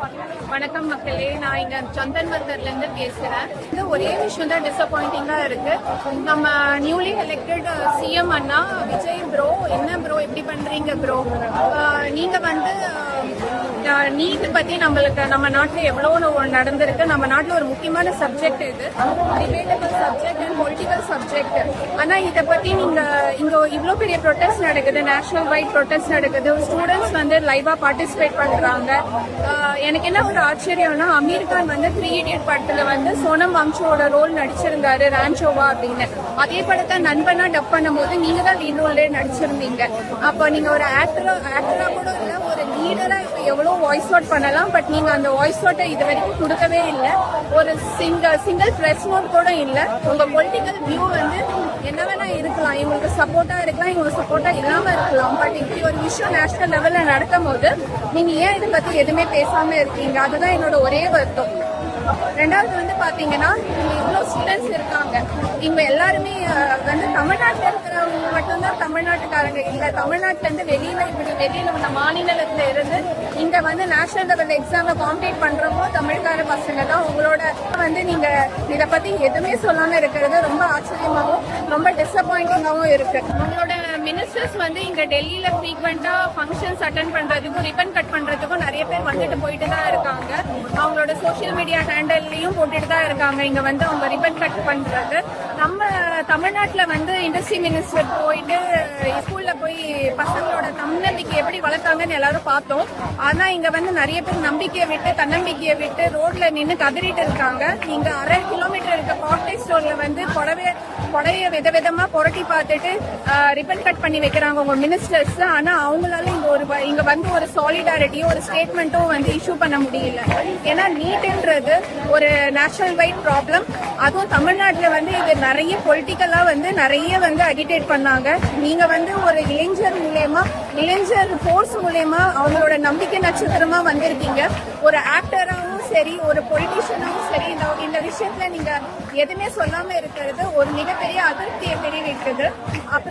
வணக்கம் மக்களே, நான் இங்க சந்தன்வத்தர்ல இருந்து பேசுறேன். இது ஒரே விஷயம் தான் டிசப்பாயிண்டிங்கா இருக்கு. நம்ம நியூலி எலெக்டட் சிஎம் அண்ணா விஜய் ப்ரோ, என்ன ப்ரோ இப்படி பண்றீங்க ப்ரோ? நீங்க வந்து நீட் பத்தி நம்ம நாட்டுல எவ்வளவு நடந்திருக்கு. நம்ம நாட்டுல ஒரு முக்கியமான சப்ஜெக்ட் இது, debatable subject and political subject. ஆனா இதை பத்தி நீங்க இங்க இவ்வளவு பெரிய ப்ரொடெஸ்ட் நடக்குது, நேஷனல் வைட் ப்ரொடெஸ்ட் நடக்குது, ஸ்டூடெண்ட்ஸ் வந்து லைவா பார்ட்டிசிபேட் பண்றாங்க. எனக்கு என்ன ஒரு ஆச்சரியம்னா, அமீர் கான் வந்து 3 இடியட் படத்துல வந்து சோனம் வம்சோட ரோல் நடிச்சிருந்தாரு, ரான்சோவா அப்படின்னு. அதே படத்தை நண்பனா டப் பண்ணும் போது நீங்க தான் லீட் ரோல்ல நடிச்சிருந்தீங்க. அப்போ நீங்க ஒரு ஆக்டரா கூட இல்ல, ஒரு லீடரா இப்ப எவ்வளவு வாய்ஸ் அவுட் பண்ணலாம். பட் நீங்க அந்த வாய்ஸ் அவுட்டை இது வரைக்கும் கொடுக்கவே இல்லை. ஒரு சிங்கிள் பிரஸ் நோட் கூட இல்ல. உங்க பொலிட்டிக்கல் வியூ வந்து என்ன வேணா இருக்கலாம், இவங்களுக்கு சப்போர்ட்டா இருக்கலாம், இவங்களுக்கு சப்போர்ட்டா இல்லாம இருக்கலாம். பட் இப்படி ஒரு விஷயம் நேஷனல் லெவல்ல நடக்கும் போது நீங்க ஏன் இதை பத்தி எதுவுமே பேசாம இருக்கீங்க? அதுதான் என்னோட ஒரே வருத்தம். ரெண்டாவது வந்து பாத்தீங்கன்னா, இவ்வளவு ஸ்டூடெண்ட்ஸ் இருக்காங்க, இவங்க எல்லாருமே வந்து தமிழ்நாட்டில் இருக்கிறவங்க மட்டும்தான் தமிழ்நாட்டுக்காரங்க இல்ல. தமிழ்நாட்டுல இருந்து வெளியில உள்ள மாநிலத்துல இருந்து இங்க வந்து நேஷனல் லெவல் எக்ஸாம்ல காம்பீட் பண்றப்போ தமிழ்கார பசங்க தான். உங்களோட வந்து நீங்க இதை பத்தி எதுவுமே சொல்லாம இருக்கிறது ரொம்ப ஆச்சரியமாகவும் ரொம்ப டிசப்பாயிண்டிங்காகவும் இருக்கு. உங்களோட மினிஸ்டர்ஸ் வந்து இங்க டெல்லியில ஃப்ரீக்வெண்டா ஃபங்க்ஷன்ஸ் அட்டென்ட் பண்றதுக்கும் ரிப்பன் கட் பண்றதுக்கும் நிறைய பேர் வந்துட்டு போயிட்டு தான் இருக்காங்க. அவங்களோட சோசியல் மீடியா ஹேண்டல்லையும் போட்டுட்டு தான் இருக்காங்க இங்க வந்து அவங்க ரிப்பன் கட் பண்றது. நம்ம தமிழ்நாட்டுல வந்து இண்டஸ்ட்ரி மினிஸ்டர் போயிட்டு ஸ்கூல்ல போய் பசங்களோட தன்னம்பிக்கை எப்படி வளர்த்தாங்கன்னு எல்லாரும் பார்த்தோம். ஆனா இங்க வந்து நிறைய பேர் நம்பிக்கையை விட்டு தன்னம்பிக்கையை விட்டு ரோட்ல நின்று கதறிட்டு இருக்காங்க. இங்க 1/2 கிலோமீட்டர் இருக்க காக்டெயில் ஸ்டோர்ல வந்து புடவைய விதவிதமா புரட்டி பார்த்துட்டு ரிப்பன் கட் பண்ணி வைக்கிறாங்க உங்க மினிஸ்டர்ஸ். ஆனா அவங்களால இங்க வந்து ஒரு சாலிடாரிட்டியோ ஒரு ஸ்டேட்மெண்ட்டோ வந்து இஷ்யூ பண்ண முடியல. ஏன்னா நீட்ன்றது ஒரு நேஷனல் வைட் ப்ராப்ளம். அதுவும் தமிழ்நாட்டுல வந்து இது நிறைய பொலிட்டிக்கலா வந்து நிறைய வந்து அகிடேட் பண்ணாங்க. நீங்க வந்து ஒரு இளைஞர் ஃபோர்ஸ் மூலமா அவங்களோட நம்பிக்கை நட்சத்திரமா வந்திருக்கீங்க. ஒரு ஆக்டராகவும் சரி, ஒரு பொலிட்டிஷியனாகவும் சரி, இந்த விஷயத்துல நீங்க எதுவுமே சொல்லாம இருக்கிறது ஒரு மிகப்பெரிய அதிருப்தியை தெரிவிக்குது.